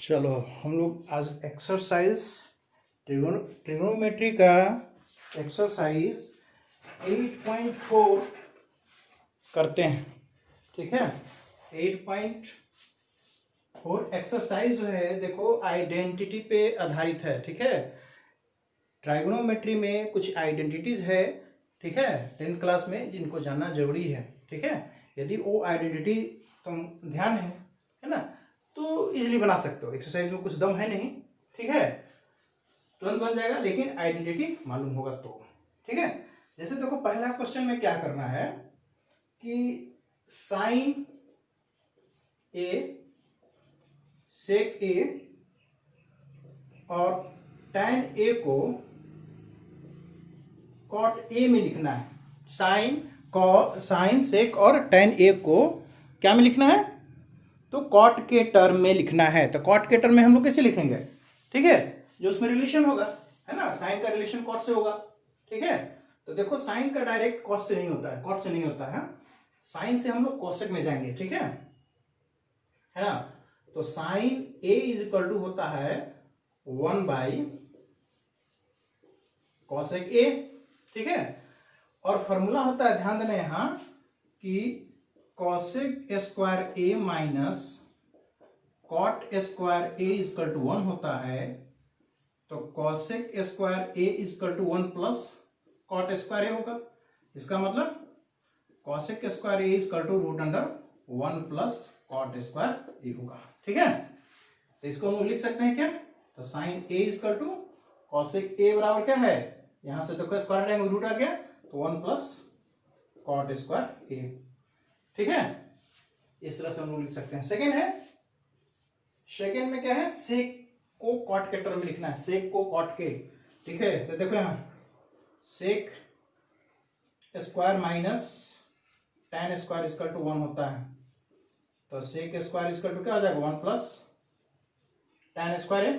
चलो हम लोग आज एक्सरसाइज ट्रिग्नोमेट्री का एक्सरसाइज 8.4 करते हैं। ठीक है, 8.4 एक्सरसाइज जो है देखो आइडेंटिटी पे आधारित है। ठीक है, ट्राइगोनोमेट्री में कुछ आइडेंटिटीज है। ठीक है, 10th क्लास में जिनको जानना जरूरी है। ठीक है, यदि वो आइडेंटिटी तुम ध्यान है ना तो इजीली बना सकते हो। एक्सरसाइज में कुछ दम है नहीं। ठीक है, तुरंत बन जाएगा लेकिन आइडेंटिटी मालूम होगा तो। ठीक है, जैसे देखो पहला क्वेश्चन में क्या करना है कि साइन ए सेक ए और टैन ए को कॉट ए में लिखना है। साइन सेक और टैन ए को क्या में लिखना है तो कॉट के टर्म में लिखना है। तो कॉट के टर्म में हम लोग कैसे लिखेंगे? ठीक है, जो उसमें रिलेशन होगा है ना, साइन का रिलेशन कॉट से होगा। ठीक है, तो देखो साइन का डायरेक्ट कॉट से नहीं होता है, कॉट से नहीं होता है। साइन से हम लोग कोसेक में जाएंगे। ठीक है ना, तो sine A is equal to होता है 1 कोसेक ए। ठीक है, और फॉर्मूला होता है, ध्यान देना यहां कि cosec square A minus cot square A is equal to 1 होता है। तो cosec square A is equal to 1 plus cot square A होगा। इसका मतलब cosec square A is equal to root under 1 plus cot square A होगा। ठीक है, तो इसको हम लिख सकते हैं क्या, तो sine A is equal to cosec A बराबर क्या है, यहां से देखो स्क्वायर टाइम रूट आ गया तो 1 प्लस कॉट स्क्वायर ए। ठीक है, इस तरह से हम लोग लिख सकते हैं। सेकेंड है, सेकेंड में क्या है, सेक को कॉट के टर्म में लिखना है, सेक को कॉट के। ठीक है, तो देखो यहां sec square minus tan square equal to 1 होता है। तो सेक स्क्वायर इक्वल टू क्या हो जाएगा 1 प्लस टैन स्क्वायर है।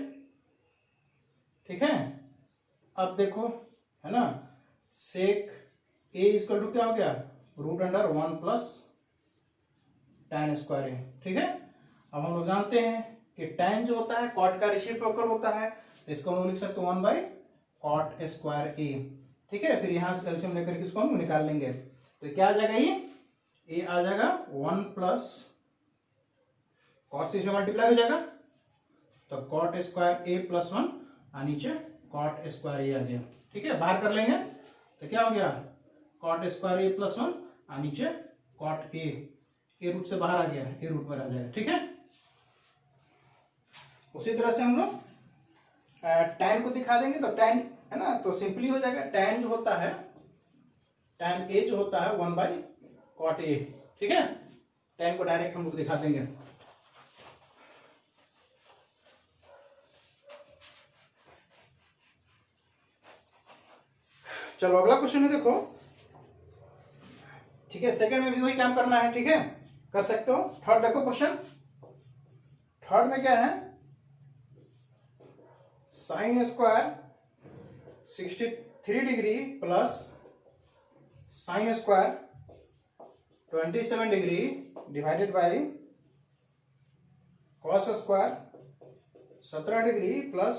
ठीक है, अब देखो है ना, सेक ए इक्वल टू क्या हो गया root under 1 plus tan square है। ठीक है, अब हम लोग जानते हैं कि टैन जो होता है कॉट का रेसिप्रोकल होता है, तो इसको हम लोग लिख सकते हैं 1 बाई कॉट स्क्वायर ए। ठीक है, फिर यहां से एलसीएम लेकर इसको हम निकाल लेंगे तो क्या आ जाएगा, ये ए आ जाएगा 1 प्लस कॉट से मल्टीप्लाई हो जाएगा तो कॉट स्क्वायर ए प्लस 1 और नीचे कॉट स्क्वायर ए आ गया। ठीक है, बाहर कर लेंगे तो क्या हो गया कॉट स्क्वायर ए प्लस 1 और नीचे कॉट ए रूट से बाहर आ गया, ए रूट पर आ जाएगा। ठीक है, उसी तरह से हम लोग टैन को दिखा देंगे तो टैन है ना, तो सिंपली हो जाएगा टैन जो होता है, टैन ए जो होता है 1 बाई कॉट ए। ठीक है, टैन को डायरेक्ट हम लोग दिखा देंगे। चलो अगला क्वेश्चन है देखो। ठीक है, सेकंड में भी वही काम करना है। ठीक है, कर सकते हो। थर्ड देखो क्वेश्चन, थर्ड में क्या है, sine square 63 degree plus sine square 27 degree divided by cos square 17 degree plus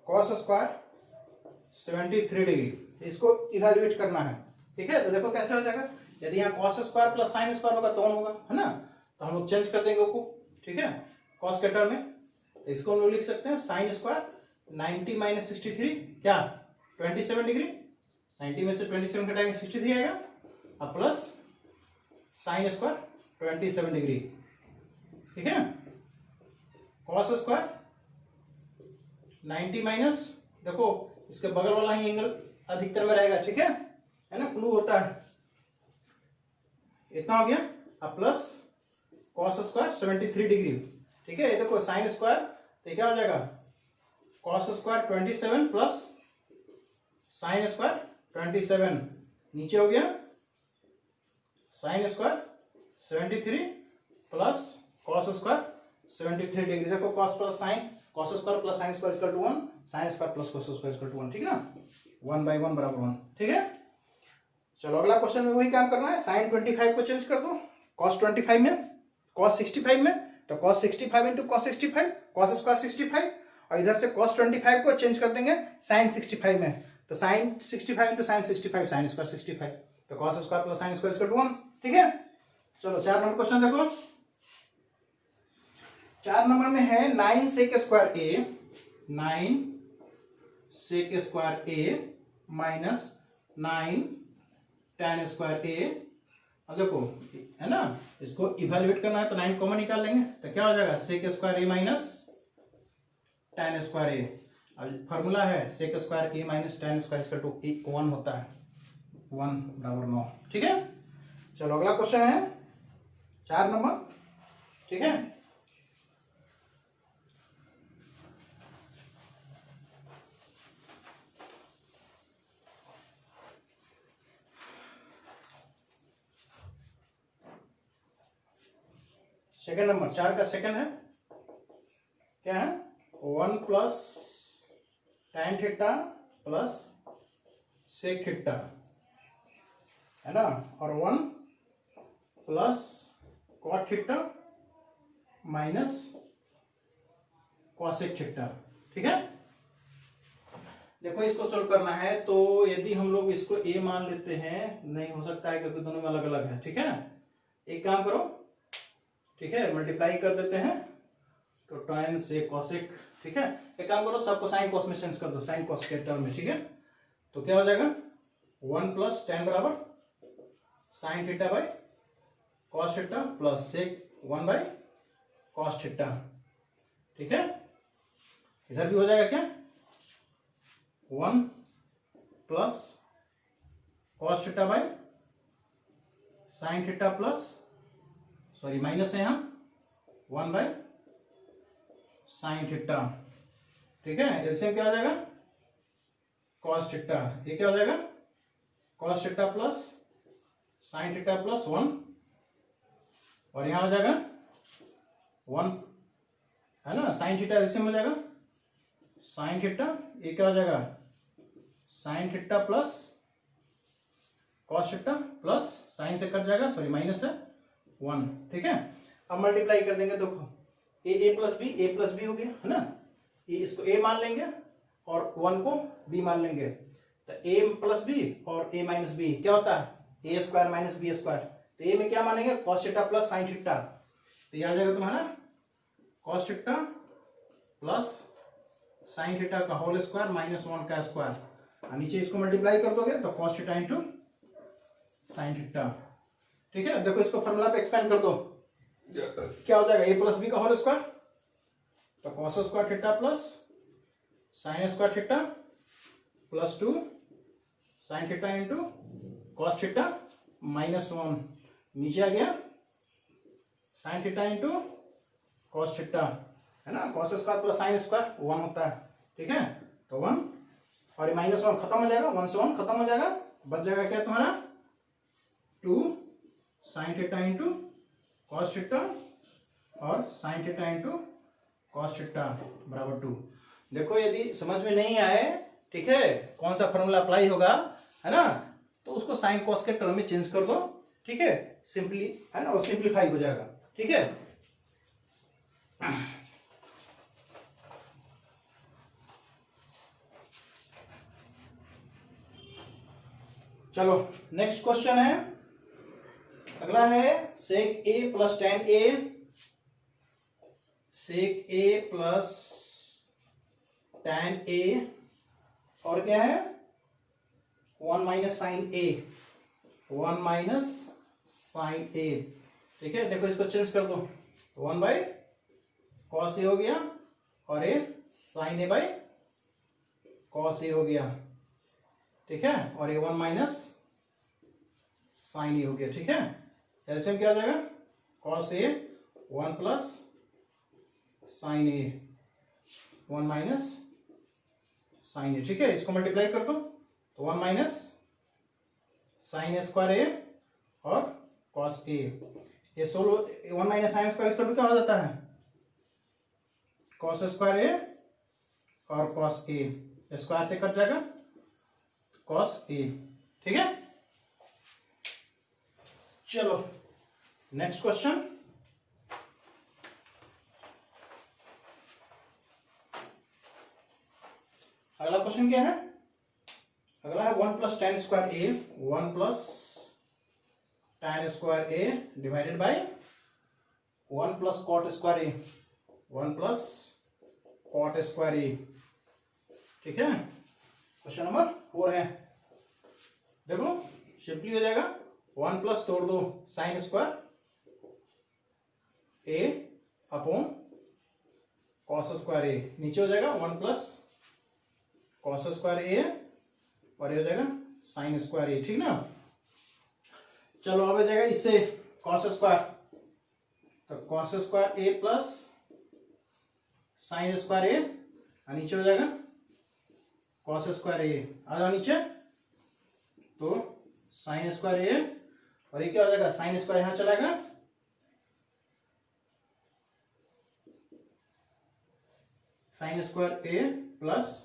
cos square 73 degree. इसको इवेल्युएट करना है। ठीक है, तो देखो कैसे हो जाएगा, यदि यहाँ cos square plus sine square होगा तो 1 होगा है ना, तो हम लोग चेंज कर देंगे उसको। ठीक है, कॉस के टर्म में, तो इसको हम लोग लिख सकते हैं साइन स्क्वायर 90 माइनस 63 क्या 27 डिग्री, 90 में से 27 घटाएंगे 63 आएगा, अब प्लस साइन स्क्वायर 27 डिग्री। ठीक है, कॉस स्क्वायर 90 माइनस, देखो इसके बगल वाला ही एंगल अधिकतर में रहेगा। ठीक है ना, क्लू होता है, इतना हो गया, अब प्लस कॉस स्क्वायर 73 डिग्री। ठीक है, ये देखो साइन स्क्वायर तो क्या हो जाएगा cos square 27 plus sine square 27, नीचे हो गया sine square 73 plus cos square 73 degree. देखो cos plus sine, cos square plus sine square equal to 1, sine square plus cos square equal to 1। ठीक है ना, 1 बाई 1 बराबर 1। ठीक है, चलो अगला क्वेश्चन में वही काम करना है, साइन 25 को चेंज कर दो कॉस 25 में, कॉस 65 में तो cos 65 into cos 65, cos square 65, और इधर से cos 25 को चेंज कर देंगे sin 65 में, तो sin 65 into sin 65, sin square 65, तो cos square plus sin square equal to 1। ठीक है, चलो 4 नंबर क्वेश्चन देखो। 4 नंबर में है 9 sec square a, 9 sec square a minus 9 tan square a। अब देखो है ना, इसको इवेल्युएट करना है तो 9 कॉमन निकाल लेंगे, तो क्या हो जाएगा sec square a minus tan square a। अब फॉर्मूला है sec square a minus tan square equal to 1 होता है, 1 बराबर 9। ठीक है, चलो अगला क्वेश्चन है 4 नंबर। ठीक है, सेकंड नंबर 4 का सेकंड है, क्या है 1 plus tan theta plus sec theta, है ना, और 1 plus cot theta minus cosec theta. ठीक है, देखो इसको सोल्व करना है, तो यदि हम लोग इसको a मान लेते हैं, नहीं हो सकता है क्योंकि दोनों में अलग अलग है। ठीक है, एक काम करो, ठीक है, मल्टीप्लाई कर देते हैं तो tan से cosec। ठीक है, एक काम करो, सबको sin cos में चेंज कर दो, sin cos के टर्म में। ठीक है, तो क्या हो जाएगा 1 प्लस tan बराबर sin theta by cos theta plus sec 1 by cos theta. ठीक है, इधर भी हो जाएगा क्या 1 plus cos theta by sin theta plus, sorry minus है यहाँ, 1 बाई साइन थीटा। ठीक है, एलसीएम क्या हो जाएगा cos थीटा, ये क्या हो जाएगा cos theta plus sign theta plus 1, और यहाँ हो जाएगा 1, है ना, साइन थीटा एलसीएम हो जाएगा साइन थीटा, ये क्या हो जाएगा sign theta plus cos theta plus sign से कट जाएगा, सॉरी माइनस है 1। ठीक है, अब मल्टीप्लाई कर देंगे, देखो ए प्लस बी हो गया, है ना, ये इसको a मान लेंगे और 1 को b मान लेंगे, तो a प्लस बी और a माइनस बी क्या होता है ए स्क्वायर माइनस बी स्क्वायर। तो a में क्या मानेंगे cos theta plus sine theta, तो यह आ जाएगा तुम्हारा cos theta plus sine theta का होल स्क्वायर माइनस 1 का स्क्वायर, और नीचे इसको मल्टीप्लाई कर दोगे तो cos theta into sine theta. ठीक है, देखो इसको फॉर्मूला पे एक्सपेंड कर दो, क्या हो जाएगा ए प्लस बी का होल स्क्वायर, तो cos square theta plus sine square theta plus 2 sine theta into cos theta minus 1, नीचे आ गया sign theta into cos theta, है ना, cos square plus sine square 1 होता है। ठीक है, तो 1 और ये माइनस 1 खत्म हो जाएगा, 1 से 1 खत्म हो जाएगा, बच जाएगा क्या तुम्हारा 2 sine theta into cos theta और sine theta into cos theta बराबर 2। देखो यदि समझ में नहीं आए, ठीक है, कौन सा फॉर्मूला अप्लाई होगा, है ना, तो उसको साइन कॉस के टर्म में चेंज कर दो। ठीक है, सिंपली, है ना, और सिंप्लीफाई हो जाएगा। ठीक है, चलो नेक्स्ट क्वेश्चन है, अगला है सेक ए प्लस टेन ए, सेक ए प्लस टेन ए, और क्या है 1 minus sine A, 1 minus sine A. ठीक है, देखो इसको चेंज कर दो, 1 बाई कॉस ए हो गया और ए साइन ए बाई कॉस ए हो गया। ठीक है, और ये 1 माइनस साइन ए हो गया। ठीक है, एलसीएम क्या हो जाएगा cos A 1 plus sine A 1 minus sine A. ठीक है, इसको मल्टीप्लाई कर दो तो 1 माइनस साइन ए स्क्वायर ए और कॉस ए, ये solo 1 minus sine square square क्या हो जाता है कॉस स्क्वायर ए और कॉस ए, स्क्वायर से कट जाएगा कॉस ए। ठीक है, चलो नेक्स्ट क्वेश्चन, क्वेश्चन क्या है, अगला है 1 plus tan square A, 1 plus tan square A divided by 1 plus cot square A, 1 plus cot square A. ठीक है, क्वेश्चन नंबर 4 है। देखो सिंपली हो जाएगा 1 प्लस तोड़ दो sign square A upon cos square A, नीचे हो जाएगा 1 प्लस कॉस स्क्वायर ए और ये हो जाएगा साइन स्क्वायर ए। ठीक ना, चलो अब हो जाएगा इससे कॉस स्क्वायर, तो cos square A plus sine square ए और नीचे हो जाएगा कॉस स्क्वायर ए, आ जाओ नीचे, तो साइन स्क्वायर ए और ये क्या हो जाएगा साइन स्क्वायर यहां चलाएगा, sign square A plus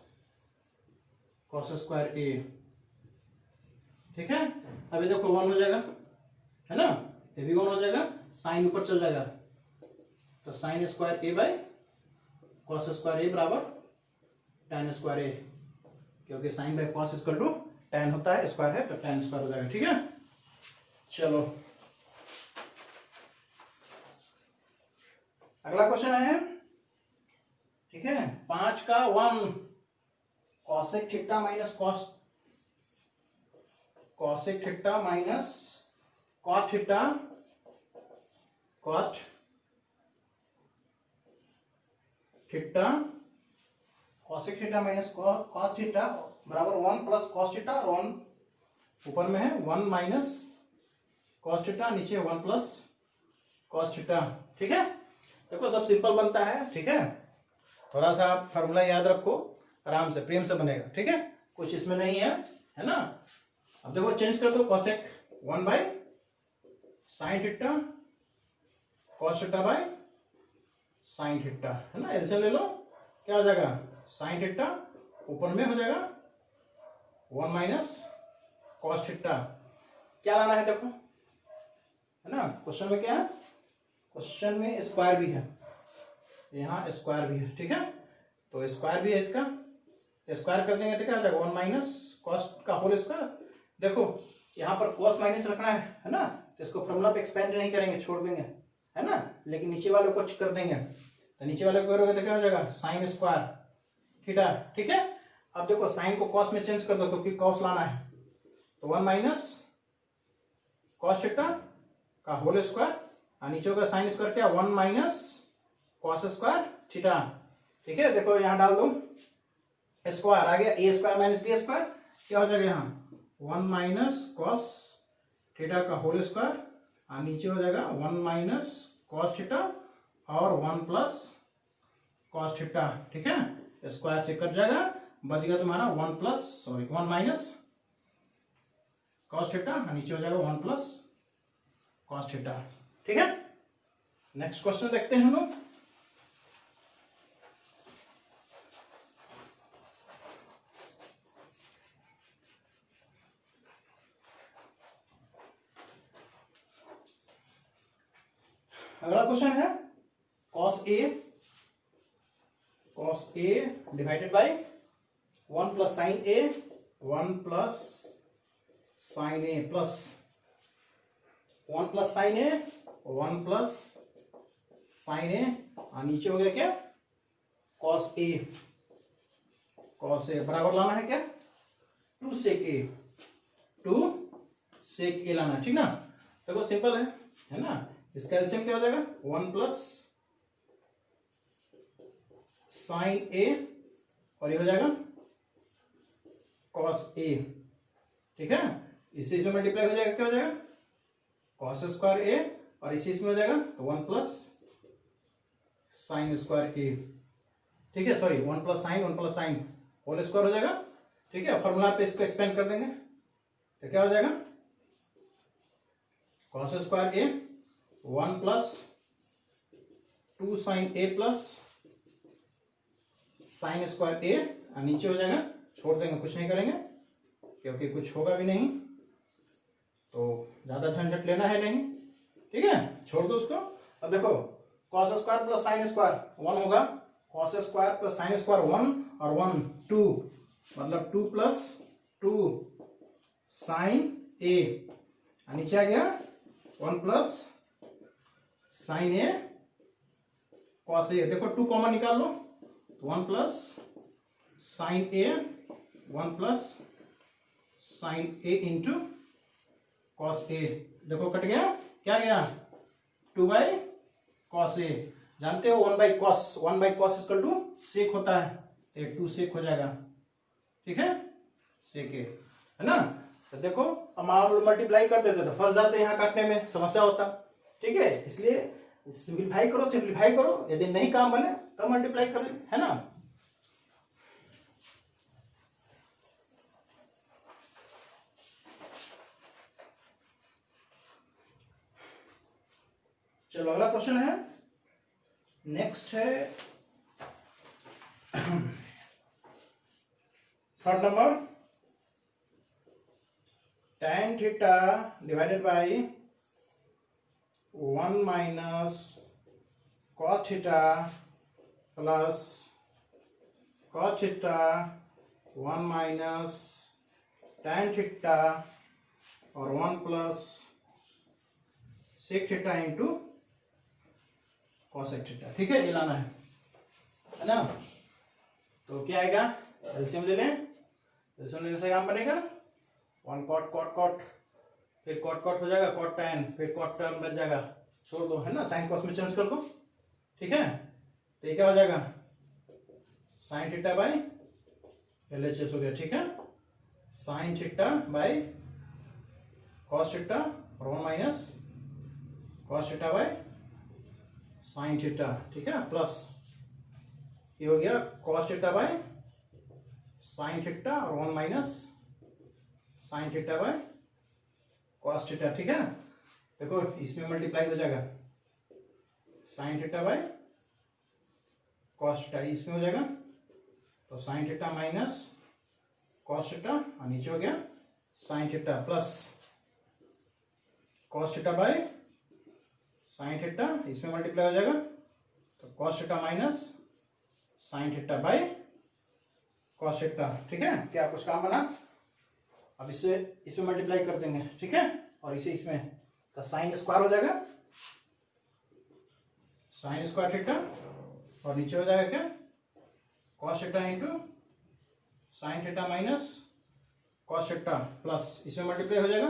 cos square A. ठीक है, अभी देखो 1 हो जाएगा, है ना, ये भी 1 हो जाएगा, साइन ऊपर चल जाएगा, तो sine square A by cos square A बराबर tan स्क्वायर ए, क्योंकि sine by cos equal to tan होता है, स्क्वायर है तो tan स्क्वायर हो जाएगा। ठीक है, चलो अगला क्वेश्चन है, ठीक है, 5 का 1 cosec theta minus cosec theta minus cot theta, cot theta, cosec theta minus cot theta बराबर 1 प्लस कॉस थीटा, और 1 ऊपर में है 1 माइनस कॉस थीटा, नीचे 1 प्लस कॉस थीटा। ठीक है, देखो सब सिंपल बनता है। ठीक है, थोड़ा सा आप फॉर्मूला याद रखो, आराम से प्रेम से बनेगा। ठीक है, कुछ इसमें नहीं है ना। अब देखो चेंज कर दो, cosec 1 by sine theta cos theta by sine theta, है ना, एलसीएम ले लो, क्या हो जाएगा साइन थीटा, ऊपर में हो जाएगा 1 माइनस कॉस थीटा। क्या लाना है देखो, है ना, क्वेश्चन में क्या है, क्वेश्चन में स्क्वायर भी है, यहाँ स्क्वायर भी है। ठीक है, तो स्क्वायर भी है इसका, स्क्वायर कर देंगे तो क्या हो जाएगा 1 माइनस कॉस का होल स्क्वायर। देखो यहाँ पर कॉस माइनस रखना है ना, तो इसको फॉर्मूला पे एक्सपेंड नहीं करेंगे, छोड़ देंगे, है ना, लेकिन नीचे वाले को कर देंगे, तो नीचे वाले को करोगे तो क्या हो जाएगा साइन स्क्वायर थीटा। ठीक है, अब देखो साइन को कॉस में चेंज कर दो, क्योंकि कॉस लाना है, तो 1 माइनस कॉस थीटा का होल स्क्वायर, और नीचे होगा साइन स्क्वायर क्या 1 माइनस कॉस स्क्वायर थीटा। ठीक है, देखो यहां डाल दो स्क्वायर, आ गया ए स्क्वायर माइनस बी स्क्वायर, क्या हो जाएगा यहाँ 1 माइनस कॉस थीटा का होल स्क्वायर, और नीचे हो जाएगा 1 माइनस कॉस थीटा और 1 प्लस कॉस थीटा। ठीक है, स्क्वायर से कट जाएगा, बच गया तुम्हारा 1 माइनस कॉस थीटा, और नीचे हो जाएगा 1 प्लस कॉस थीटा। ठीक है, नेक्स्ट क्वेश्चन देखते हैं हम लोग। अगला क्वेश्चन है cos a divided by 1 plus sign a, 1 plus sign a plus 1 plus sign a, 1 plus sign a, और नीचे हो गया क्या cos a बराबर लाना है क्या 2 sec a, 2 sec a लाना है। ठीक ना, देखो सिंपल है ना, इसका एलसीएम क्या हो जाएगा 1 प्लस साइन ए और ये हो जाएगा कॉस ए। ठीक है, इसी इसमें मल्टीप्लाई हो जाएगा, क्या हो जाएगा कॉस स्क्वायर ए, और इसी इसमें हो जाएगा तो 1 प्लस साइन स्क्वायर ए। ठीक है, sorry 1 plus sine whole square हो जाएगा। ठीक है, फॉर्मूला पे इसको एक्सपेंड कर देंगे, तो क्या हो जाएगा cos square A 1 plus 2 sine A plus sine square ए, और नीचे हो जाएगा, छोड़ देंगे, कुछ नहीं करेंगे क्योंकि कुछ होगा भी नहीं, तो ज्यादा झंझट लेना है नहीं। ठीक है, छोड़ दो उसको। अब देखो cos square plus sine square 1 होगा, cos square plus sine square 1 और 1 2, मतलब 2 प्लस 2 साइन ए, नीचे आ गया 1 plus sine A cos A. देखो 2 कॉमन निकाल लो, 1 plus sine A, 1 plus sine A into cos A. देखो कट गया, क्या गया 2 बाई कॉस ए। जानते हो 1 बाई कॉस इक्वल टू सेक होता है, एक 2 सेक हो जाएगा, ठीक है, सेक ए, है ना। तो देखो अब मान लो मल्टीप्लाई कर देते तो फंस जाते यहाँ काटने में, समस्या होता, ठीक है। इसलिए सिंप्लीफाई करो, यदि नहीं काम बने तो मल्टीप्लाई कर, है ना। चलो अगला क्वेश्चन है, नेक्स्ट है third number, tan theta divided by 1 minus cot theta plus cot theta 1 minus tan theta और 1 plus sec theta into cosec theta, ठीक है, ये लाना है ना। तो क्या आएगा, एलसीएम ले लें, एलसीएम लेने से काम बनेगा 1 cot cot cot, फिर cot cot हो जाएगा cot tan, फिर cot टर्म बच जाएगा, छोड़ दो, है ना, साइन कॉस में चेंज कर दो, ठीक है। तो ये क्या हो जाएगा साइन थीटा बाई एलएचएस हो गया, ठीक है, sine theta by cos theta और 1 minus cos theta by sine theta, ठीक है, प्लस ये हो गया cos theta by sine theta और 1 minus sine theta by cos theta, ठीक है। देखो इसमें मल्टीप्लाई हो जाएगा sine theta by cos theta, इसमें हो जाएगा तो sign theta minus cos theta और नीचे हो गया sign theta plus cos theta by sine theta, इसमें मल्टीप्लाई हो जाएगा तो cos theta minus sine theta by cos theta, ठीक है। क्या कुछ काम बना, अब इससे इसमें मल्टीप्लाई कर देंगे, ठीक है, और इसे इसमें तो साइन स्क्वायर हो जाएगा साइन स्क्वायर थीटा और नीचे हो जाएगा क्या cos theta into sine theta minus cos theta plus इसमें मल्टीप्लाई हो जाएगा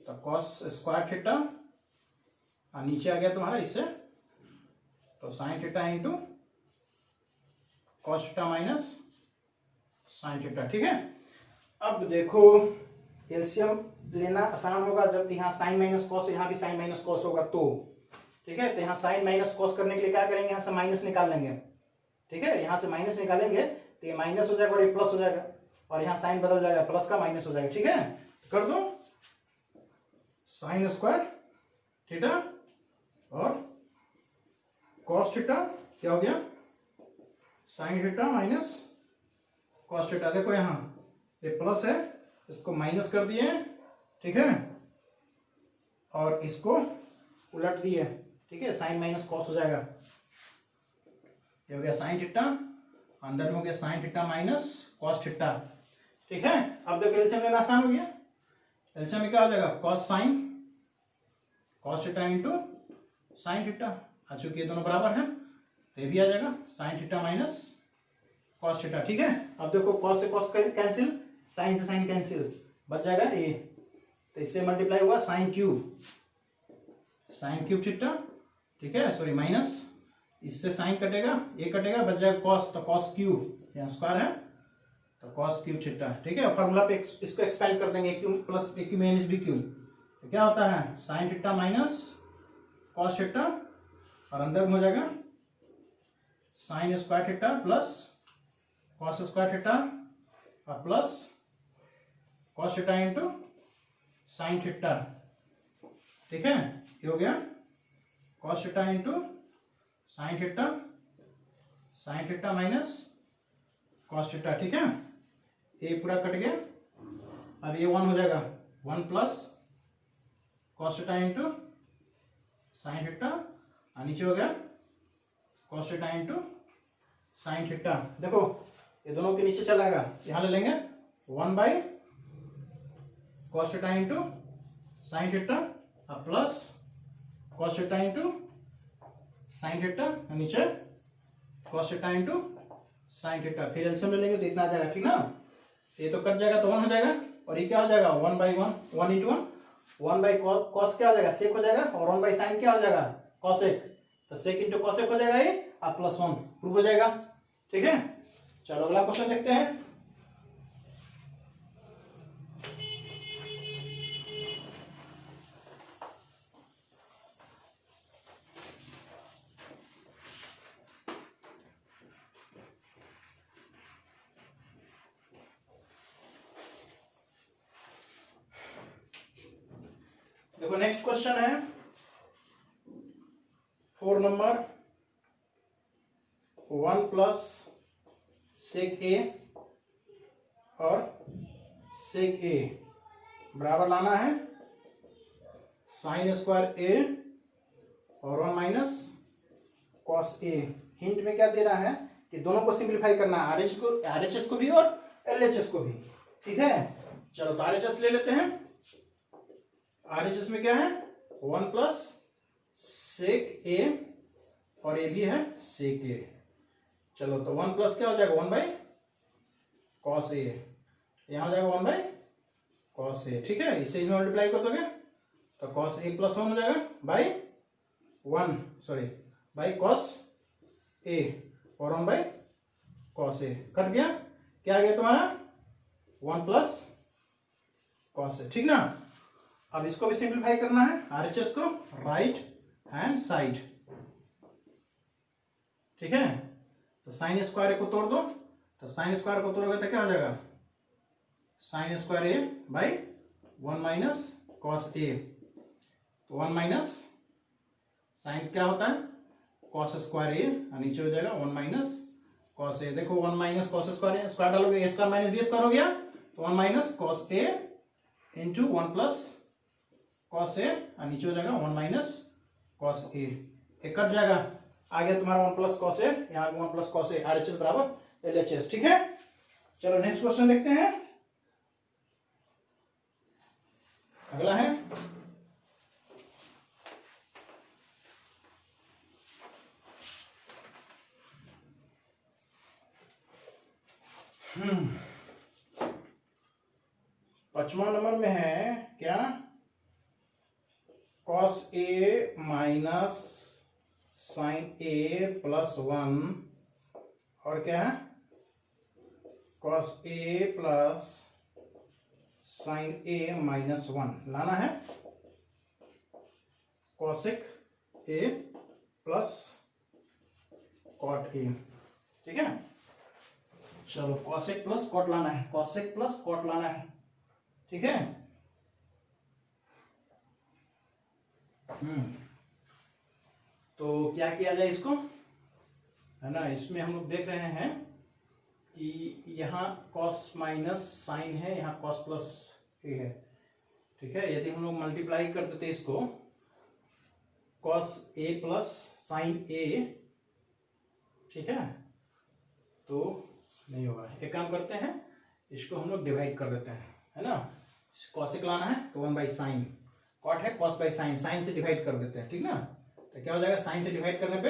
तो कॉस स्क्वायर थीटा और नीचे आ गया तुम्हारा इससे तो sign theta into cos theta minus sign theta, ठीक है। अब देखो एलसीएम लेना आसान होगा जब यहाँ साइन माइनस कॉस, यहाँ भी साइन माइनस कॉस होगा तो, ठीक है। तो यहाँ साइन माइनस कॉस करने के लिए क्या करेंगे, यहाँ से माइनस निकाल लेंगे, ठीक है, यहाँ से माइनस निकालेंगे तो ये माइनस हो जाएगा और ये प्लस हो जाएगा और यहाँ साइन बदल जाएगा, प्लस का माइनस हो जाएगा, ठीक है। कर दो साइन स्क्वायर थीटा और कॉस थीटा, क्या हो गया sign theta minus cos theta. देखो यहाँ ये प्लस है, इसको माइनस कर दिए, ठीक है, और इसको उलट दिए, ठीक है, साइन माइनस कॉस हो जाएगा, ये हो गया साइन थीटा, अंदर में हो गया sign theta minus cos theta, ठीक है। अब देखो एलसीएम लेना आसान हो गया, एलसीएम में क्या हो जाएगा cos sine cos theta into sine theta, चूंकि ये दोनों बराबर हैं तो ये भी आ जाएगा sign theta minus cos theta, ठीक है। अब देखो कॉस से कॉस कैंसिल, साइन से साइन कैंसिल, बच जाएगा ये, तो इससे मल्टीप्लाई हुआ साइन क्यूब थीटा, ठीक है, सॉरी माइनस, इससे साइन कटेगा, ये कटेगा, बच जाएगा कॉस, तो कॉस क्यूब, यहाँ स्क्वायर है तो कॉस क्यूब थीटा, ठीक है। फॉर्मूला पे इसको एक्सपेंड कर देंगे, Q plus A Q minus B cube, तो क्या होता है sine theta minus cos theta और अंदर में हो जाएगा sine square theta plus cos square theta और plus cos theta into sine theta, ठीक है, ये हो गया cos theta into sine theta minus cos theta, ठीक है, ये पूरा कट गया। अब ये 1 हो जाएगा 1 plus cos theta into sine theta और नीचे हो गया cos theta into sine theta. देखो ये दोनों के नीचे चला जाएगा, यहां ले लेंगे 1 by cos theta into sine theta plus cos theta into sine theta, नीचे cos theta into sine theta, फिर एलसीएम ले लेंगे तो इतना आ जाएगा, ठीक ना। ये तो कट जाएगा तो 1 हो जाएगा, और ये क्या हो जाएगा 1 बाई 1, 1 इंटू 1, 1 बाई कॉस क्या हो जाएगा सेक हो जाएगा, और 1 बाई साइन क्या हो जाएगा कॉसेक, तो सेक इंटू कॉसेक हो जाएगा ये, अब प्लस 1 प्रूव हो जाएगा, ठीक है। चलो अगला क्वेश्चन देखते हैं। देखो नेक्स्ट क्वेश्चन है 4 नंबर, 1 प्लस सेक ए और सेक ए बराबर लाना है साइन स्क्वायर ए और 1 माइनस कॉस ए। हिंट में क्या दे रहा है कि दोनों को सिंप्लीफाई करना है, आरएचएस को भी और एलएचएस को भी, ठीक है। चलो तो आरएचएस ले लेते हैं। आरएचएस में क्या है 1 प्लस सेक ए और ये भी है सेक ए। चलो तो 1 प्लस क्या हो जाएगा 1 बाई कॉस ए, यहां हो जाएगा 1 बाई कॉस ए, ठीक है। इसे इसमें मल्टीप्लाई कर दोगे तो कॉस ए प्लस 1 हो जाएगा बाई 1 सॉरी बाई कॉस ए और 1 बाई कॉस ए, कट गया, क्या आ गया तुम्हारा 1 प्लस कॉस ए, ठीक ना। अब इसको भी सिंप्लीफाई करना है आरएचएस को, राइट हैंड साइड, ठीक है। तो साइन स्क्वायर को तोड़ दो, तो साइन स्क्वायर को तोड़ोगे तो क्या हो जाएगा sine square A by 1 minus cos A, तो 1 माइनस साइन क्या होता है कॉस स्क्वायर ए, नीचे हो जाएगा 1 माइनस कॉस ए। देखो 1 माइनस कॉस स्क्वायर, स्क्वायर डालोगे ए स्क्वायर माइनस बी स्क्वायर हो गया, तो 1 minus cos A into 1 plus cos ए, नीचे हो जाएगा 1 माइनस कॉस ए, कट जाएगा, आ गया तुम्हारा 1 प्लस कॉस ए, यहाँ 1 प्लस कॉस ए, आरएचएस बराबर एलएचएस, ठीक है। चलो नेक्स्ट क्वेश्चन देखते हैं। अगला है पांचवा नंबर में है क्या cos A minus sine A plus 1 और क्या है cos A plus sine A minus 1 लाना है cosec A plus cot A, ठीक है। चलो कॉसेक प्लस कॉट लाना है, कॉसेक प्लस कॉट लाना है, ठीक है। तो क्या किया जाए इसको, है ना। इसमें हम लोग देख रहे हैं कि यहाँ कॉस माइनस साइन है, यहाँ कॉस प्लस ए है, ठीक है। यदि हम लोग मल्टीप्लाई कर देते इसको cos A plus sine A, ठीक है, तो नहीं होगा। एक काम करते हैं इसको हम लोग डिवाइड कर देते हैं, है ना। कॉसेक लाना है तो 1 बाई साइन, कॉट है कॉस बाई साइन, साइन से डिवाइड कर देते हैं, ठीक ना। तो क्या हो जाएगा साइन से डिवाइड करने पे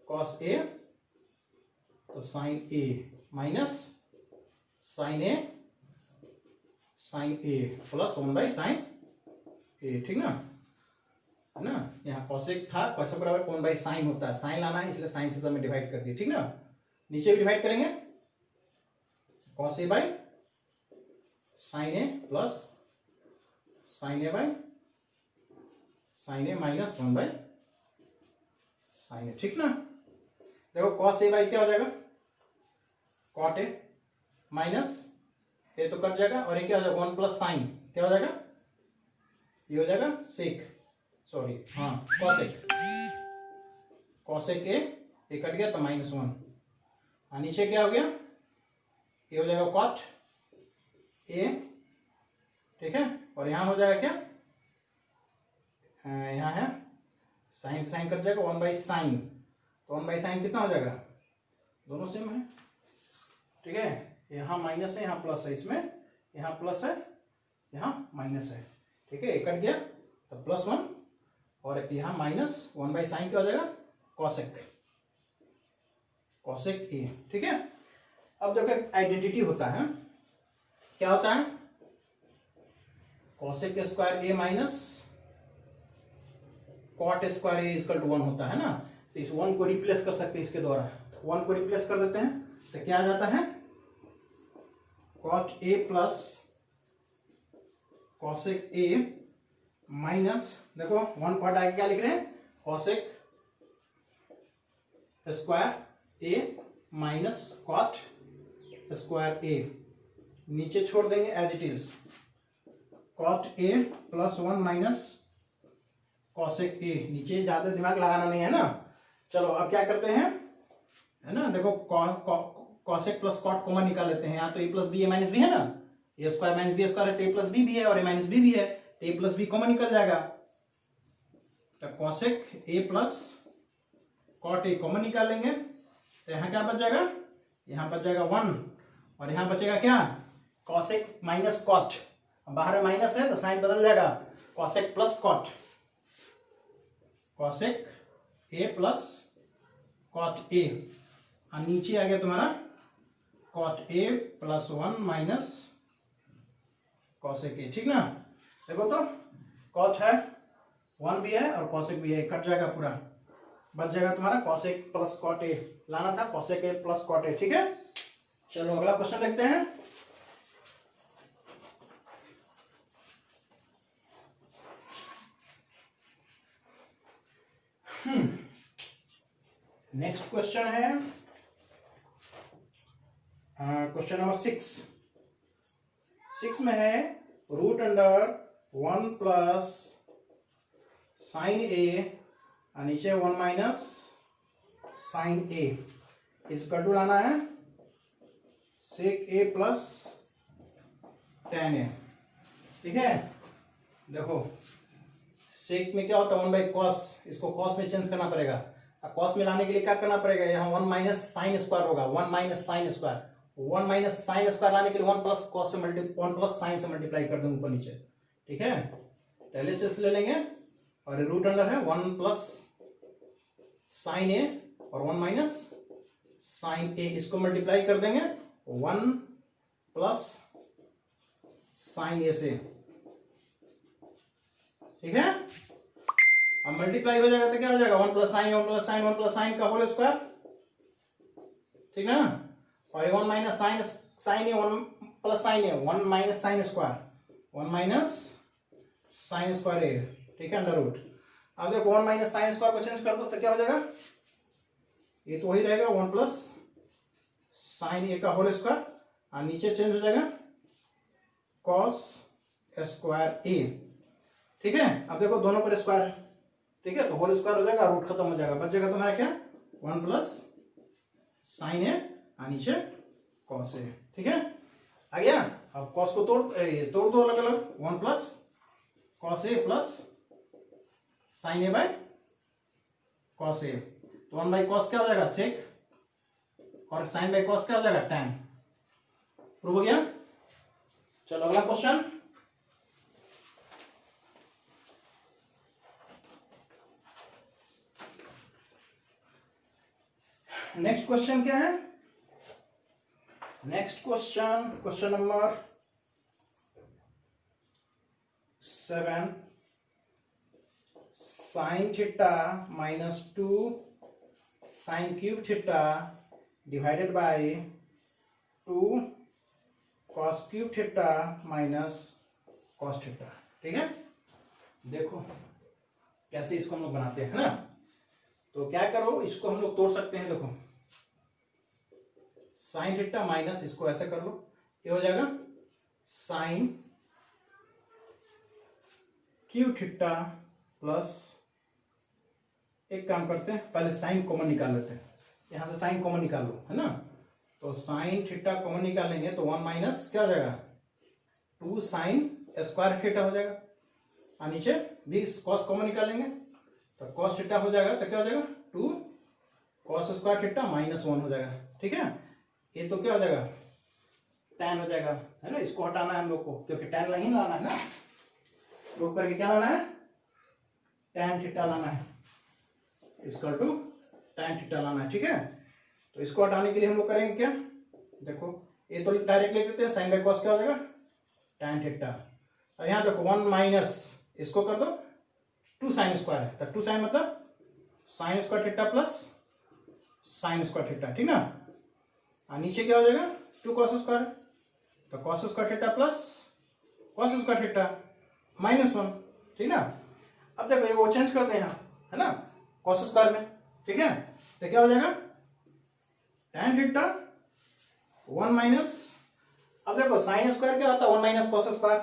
कॉस ए, तो sine A minus sine A plus 1 by sine A, ठीक ना, है ना। यहाँ कॉसेक था, कॉसेक बराबर 1 बाई साइन होता है, साइन लाना है इसलिए साइन से सब में डिवाइड कर दिए, ठीक ना। नीचे भी डिवाइड करेंगे cos A by sine A plus sine A by sine A minus 1 by sine A, ठीक ना। देखो कॉस ए बाई क्या हो जाएगा कॉट ए माइनस ए तो कट जाएगा, और ये क्या हो जाएगा 1 प्लस साइन क्या हो जाएगा ये हो जाएगा सेक, सॉरी हाँ कॉसेक ए कट गया तो -1, और नीचे क्या हो गया ये हो जाएगा कॉट ए, ठीक है। और यहां हो जाएगा क्या यहाँ है साइन साइन कट जाएगा 1 बाई साइन, तो 1 बाई साइन कितना हो जाएगा दोनों सेम है, ठीक है, यहाँ माइनस है यहाँ प्लस है, इसमें यहाँ प्लस है यहाँ माइनस है, ठीक है, ये कट गया तो +1 और यहाँ -1/sin क्या हो जाएगा कॉसेक ए, ठीक है। अब देखो आइडेंटिटी होता है, क्या होता है cosec square A minus cot square A equal to 1 होता है ना। तो इस 1 को रिप्लेस कर सकते हैं इसके द्वारा, तो 1 को रिप्लेस कर देते हैं तो क्या आ जाता है cot A plus cosec A minus, देखो 1 कॉट आगे क्या लिख रहे हैं cosec square A minus cot square A, नीचे छोड़ देंगे as it is cot A +1 minus cosec A, नीचे ज्यादा दिमाग लगाना नहीं है ना। चलो अब क्या करते हैं, है ना, देखो कॉसेक प्लस कॉट कॉमन निकाल लेते हैं, यहाँ तो ए प्लस बी ए माइनस बी है ना, ए स्क्वायर माइनस बी स्क्वायर है तो ए प्लस बी भी है और ए माइनस बी भी है, तो ए प्लस बी कॉमन निकल जाएगा, तो cosec A plus cot A common निकाल लेंगे, तो यहाँ क्या बच जाएगा, यहाँ बच जाएगा 1 और यहाँ बचेगा क्या कॉसेक माइनस कॉट, बाहर में माइनस है तो साइन बदल जाएगा cosec plus cot, cosec A plus cot A, और नीचे आ गया तुम्हारा cot A +1 minus cosec A, ठीक ना। देखो तो कॉट है 1 भी है और कॉसेक भी है, कट जाएगा पूरा, बच जाएगा तुम्हारा कॉसेक प्लस कॉट ए, लाना था cosec A plus cot A, ठीक है। चलो अगला क्वेश्चन देखते हैं। नेक्स्ट क्वेश्चन है क्वेश्चन नंबर 6 में है √1 प्लस साइन ए और नीचे 1 माइनस साइन ए, इस कटू लाना है सेक ए प्लस tan ए, ठीक है। देखो सेक में क्या होता है 1/cos, इसको cos में चेंज करना पड़ेगा, कॉस में लाने के लिए क्या करना पड़ेगा, यहाँ 1 माइनस साइन स्क्वायर होगा, 1 minus sine square, 1 minus sine square लाने के लिए 1 प्लस कॉस से 1 प्लस साइन से मल्टीप्लाई कर देंगे ऊपर नीचे, ठीक है। पहले से ले लेंगे और रूट अंडर है 1 प्लस साइन ए और 1 माइनस साइन ए, इसको मल्टीप्लाई कर देंगे 1 प्लस साइन ए से, ठीक है। अब मल्टीप्लाई हो जाएगा तो क्या हो जाएगा 1 plus sine 1 plus sine 1 plus sine का होल स्क्वायर, ठीक ना, और 1 minus sine A 1 plus sine A 1 minus sine square 1 minus sine square A, ठीक है, अंडर रूट। अब देखो 1 माइनस साइन स्क्वायर को चेंज कर दो तो क्या हो जाएगा, ये तो वही रहेगा 1 प्लस साइन ए का होल स्क्वायर और नीचे चेंज हो जाएगा कॉस स्क्वायर ए, ठीक है। अब देखो दोनों पर स्क्वायर, ठीक है, तो होल स्क्वायर हो जाएगा, रूट खत्म हो जाएगा, बच जाएगा तुम्हारा क्या 1 प्लस साइन ए और नीचे कॉस ए, ठीक है, आ गया। अब कॉस को तोड़ दो अलग अलग, 1 plus cos A plus sine A by cos A, तो 1 बाई कॉस क्या हो जाएगा सेक और साइन बाई कॉस क्या हो जाएगा tan, प्रूव हो गया। चलो अगला क्वेश्चन, नेक्स्ट क्वेश्चन क्या है, next question number 7 sine theta -2 sine cube theta divided by 2 cos cube theta minus cos theta, ठीक है। देखो कैसे इसको हम लोग बनाते हैं ना, तो क्या करो इसको हम लोग तोड़ सकते हैं, देखो साइन थीटा माइनस इसको ऐसे कर लो, ये हो जाएगा साइन क्यू थीटा प्लस, एक काम करते हैं पहले साइन कॉमन निकाल लेते हैं, यहां से साइन कॉमन निकाल लो, है ना, तो साइन थीटा कॉमन निकालेंगे तो 1 माइनस क्या हो जाएगा 2 साइन स्क्वायर थीटा हो जाएगा, और नीचे भी कॉस कॉमन निकालेंगे तो कॉस थीटा हो जाएगा, तो क्या हो जाएगा 2 कॉस स्क्वायर थीटा -1 हो जाएगा, ठीक है। ए तो क्या हो जाएगा, tan हो जाएगा, है ना। इसको हटाना है हम लोग को, क्योंकि tan नहीं लाना है ना, प्रूव करके क्या लाना है, tan थीटा लाना है, इक्वल टू tan थीटा लाना है, ठीक है। तो इसको हटाने के लिए हम लोग करेंगे क्या, देखो ये तो डायरेक्ट लिख देते हैं, साइन बाय कॉस क्या हो जाएगा, tan थीटा। और यहाँ देखो 1 माइनस इसको कर दो 2 साइन स्क्वायर है, तो 2 साइन मतलब sign square theta plus sine square theta, ठीक ना। और नीचे क्या हो जाएगा 2 कॉस स्क्वायर, तो cos square theta plus cos square theta -1, ठीक ना। अब देखो ये वो चेंज कर दे यहाँ, है ना, कॉस स्क्वायर में, ठीक है। तो क्या हो जाएगा tan थीटा 1 माइनस, अब देखो साइन स्क्वायर क्या होता है 1 minus cos square,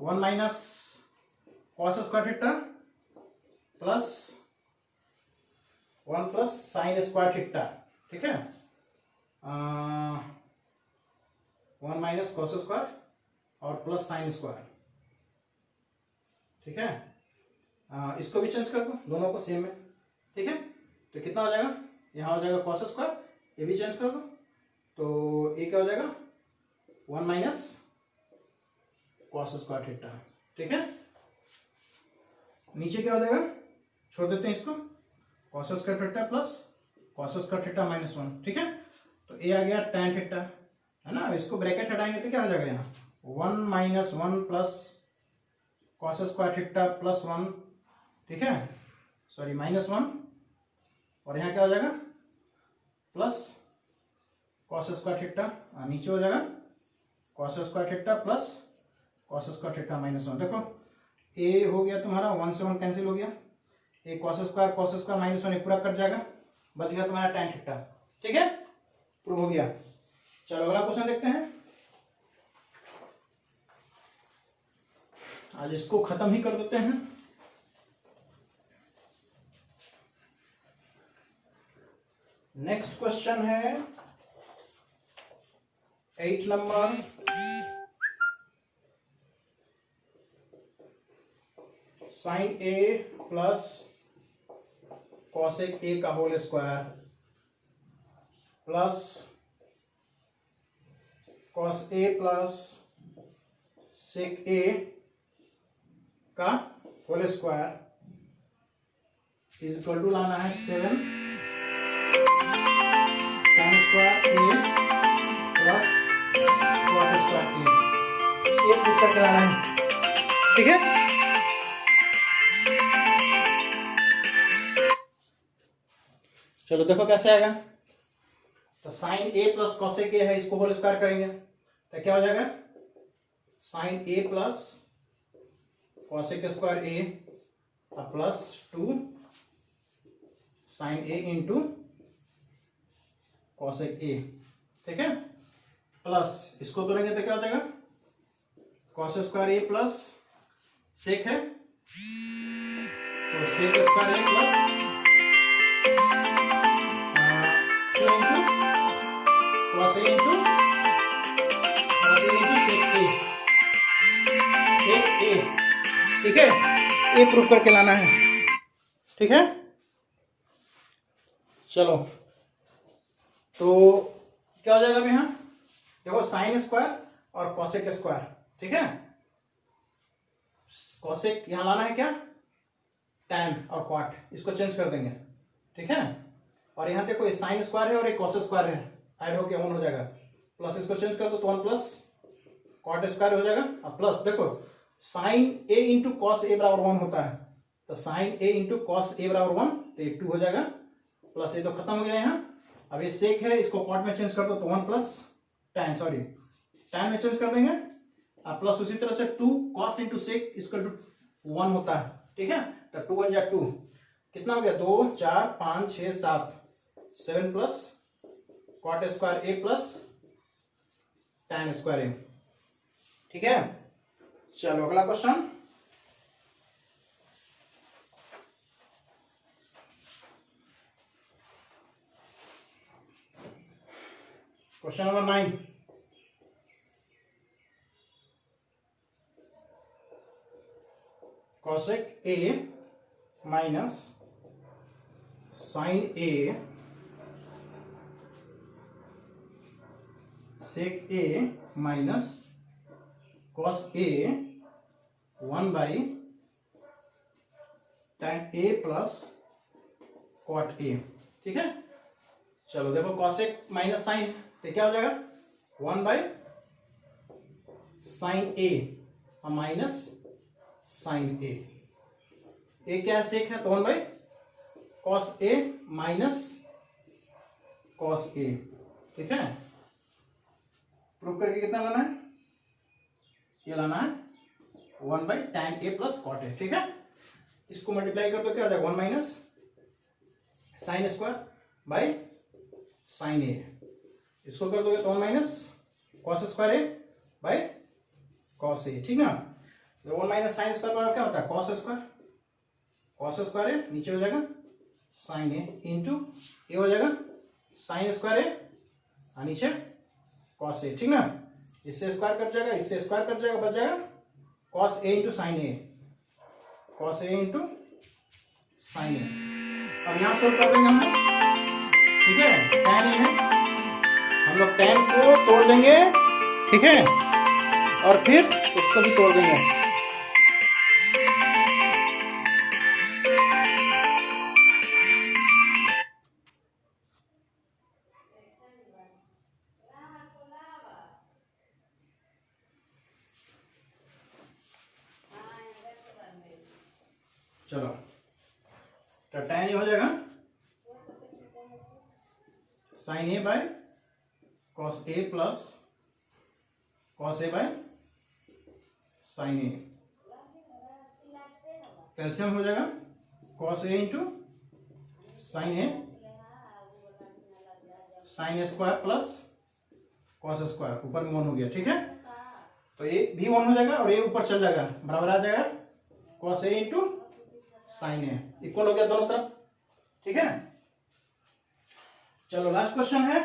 1 minus cos square theta plus 1 plus sine square theta, ठीक है। 1 माइनस कॉस स्क्वायर और प्लस साइन स्क्वायर, ठीक है। इसको भी चेंज कर दो, दोनों को सेम है, ठीक है। तो कितना हो जाएगा, यहाँ हो जाएगा कॉस स्क्वायर, ये भी चेंज कर दो, तो ये क्या हो जाएगा 1 माइनस कॉस स्क्वायर थीटा, ठीक है। नीचे क्या हो जाएगा, छोड़ देते हैं इसको, cos square theta plus cos square theta -1, ठीक है। तो ये आ गया tan थीटा, है ना। अब इसको ब्रैकेट हटाएंगे तो क्या हो जाएगा यहाँ 1 minus 1 plus cos square theta plus 1, ठीक है, सॉरी -1, और यहाँ क्या हो जाएगा प्लस कॉस स्क्वायर थीटा, नीचे हो जाएगा cos square theta plus cos square theta -1। देखो ए हो गया तुम्हारा 1 से 1 कैंसिल हो गया, ए कॉस स्क्वायर -1 एक पूरा कट जाएगा, बच गया तुम्हारा tan थीटा, ठीक है, प्रूव हो गया। चलो अगला क्वेश्चन देखते हैं, आज इसको खत्म ही कर देते हैं। नेक्स्ट क्वेश्चन है 8 नंबर, sine A plus cosec A का whole square plus cos A plus sec A का whole square is equal to लाना है 7 tan square A plus cos square A, एक उत्तर कराना है, ठीक है। चलो देखो कैसे आएगा, तो sine A plus cosec A है, इसको होल स्क्वायर करेंगे तो क्या हो जाएगा sine A plus cosec square A plus 2 sine A into cosec A, ठीक है, प्लस इसको तोड़ेंगे तो क्या हो जाएगा cos square A plus sec है, तो sec square A plus cos A into sec A, ठीक है, ये प्रूफ करके लाना है, ठीक है। चलो तो क्या हो जाएगा अभी, यहाँ देखो साइन स्क्वायर और कॉसेक स्क्वायर, ठीक है। कॉसेक यहां लाना है क्या tan और कॉट, इसको चेंज कर देंगे, ठीक है। और यहाँ देखो ये साइन स्क्वायर है और एक कॉस स्क्वायर है, ऐड होके 1 हो जाएगा, प्लस इसको चेंज कर दो तो 1 प्लस कॉट स्क्वायर हो जाएगा, अब प्लस देखो sign A into cos A बराबर 1 होता है, तो sine A into cos A बराबर 1, तो ये 2 हो जाएगा, प्लस ये तो खत्म हो गया यहाँ। अब ये सेक है, इसको कॉट में चेंज कर दो तो 1 प्लस tan, सॉरी tan में चेंज कर देंगे, अब प्लस उसी तरह से 2 cos into sec equal to 1 होता है, ठीक है। तो 2 1 जा 2, कितना हो गया 2 4 5 6 7 7 plus cot square A plus tan square A, ठीक है। चलो अगला question, question number 9, cosec A minus sine A sec A minus cos A 1 tan A plus cot A. ठीक है, चलो देखो कॉसेक माइनस साइन तो क्या हो जाएगा 1 साइन ए माइनस साइन ए क्या सेक है तो 1 cos A minus cos A. ठीक है, प्रूव करके कितना लाना है, ये लाना है 1 tan A plus cot A. ठीक है, इसको मल्टीप्लाई कर दो क्या हो जाएगा 1 minus sine square by sine A. इसको कर दोगे तो 1 minus cos square A by cos A. ठीक ना, तो 1 माइनस साइन स्क्वायर पर क्या होता है कॉस स्क्वायर ए, नीचे हो जाएगा साइन ए इंटू ए हो जाएगा साइन स्क्वायर ए और नीचे कॉस ए। ठीक ना, इससे स्क्वायर कट जाएगा, इससे स्क्वायर कट जाएगा, बच जाएगा cos A into sine A, cos A into sine ए। अब यहां सोल्व कर देंगे हम लोग। ठीक है, tan ए है, हम लोग tan को तोड़ देंगे। ठीक है, और फिर उसको भी तोड़ देंगे। चलो तो tan ए हो जाएगा sine A by cos A plus cos A by sine A. Calcium हो जाएगा cos A into sine A, sine A square plus cos square, ऊपर में 1 हो गया। ठीक है, तो ये भी 1 हो जाएगा और ये ऊपर चल जाएगा, बराबर आ जाएगा cos A into sine A, equal हो गया दोनों तरफ। ठीक है, चलो लास्ट क्वेश्चन है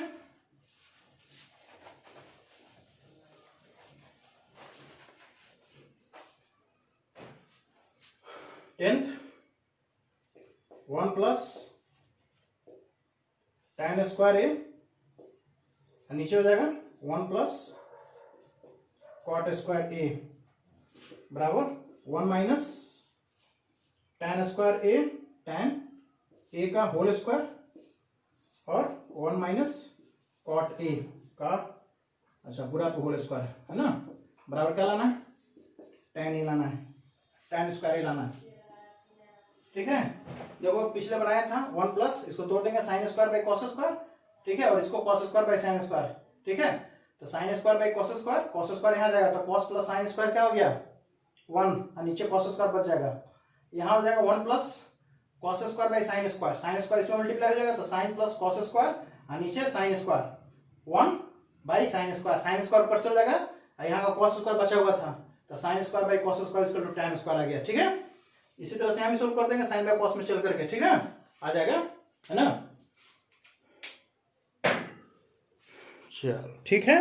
tenth 1 plus tan square A, नीचे हो जाएगा 1 प्लस कॉट स्क्वायर ए बराबर 1 माइनस tan स्क्वायर ए, tan ए का होल स्क्वायर और 1 माइनस कॉट ए का अच्छा पूरा होल स्क्वायर है ना, बराबर क्या लाना है tan ए लाना है, tan स्क्वायर ए लाना है। ठीक है, जब वो पिछले बनाया था 1 प्लस, इसको तोड़ देंगे sign square by cos square. ठीक है, और इसको cos square by sine square. ठीक है, तो sine square by cos square यहाँ जाएगा तो कॉस प्लस साइन स्क्वायर क्या हो गया 1 और नीचे कॉस स्क्वायर बच जाएगा, यहाँ हो जाएगा 1 plus cos square by sine square इसमें मल्टीप्लाई हो जाएगा तो साइन प्लस कॉस स्क्वायर और नीचे sign square 1 by sine square ऊपर चल जाएगा और यहाँ का कॉस स्क्वायर बचा हुआ था तो sine square by cos square equal to tan square आ गया। ठीक है, इसी तरह से हम भी सोल्व कर देंगे साइन बाई कॉस में चल करके। ठीक है, आ जाएगा है ना। चलो ठीक है।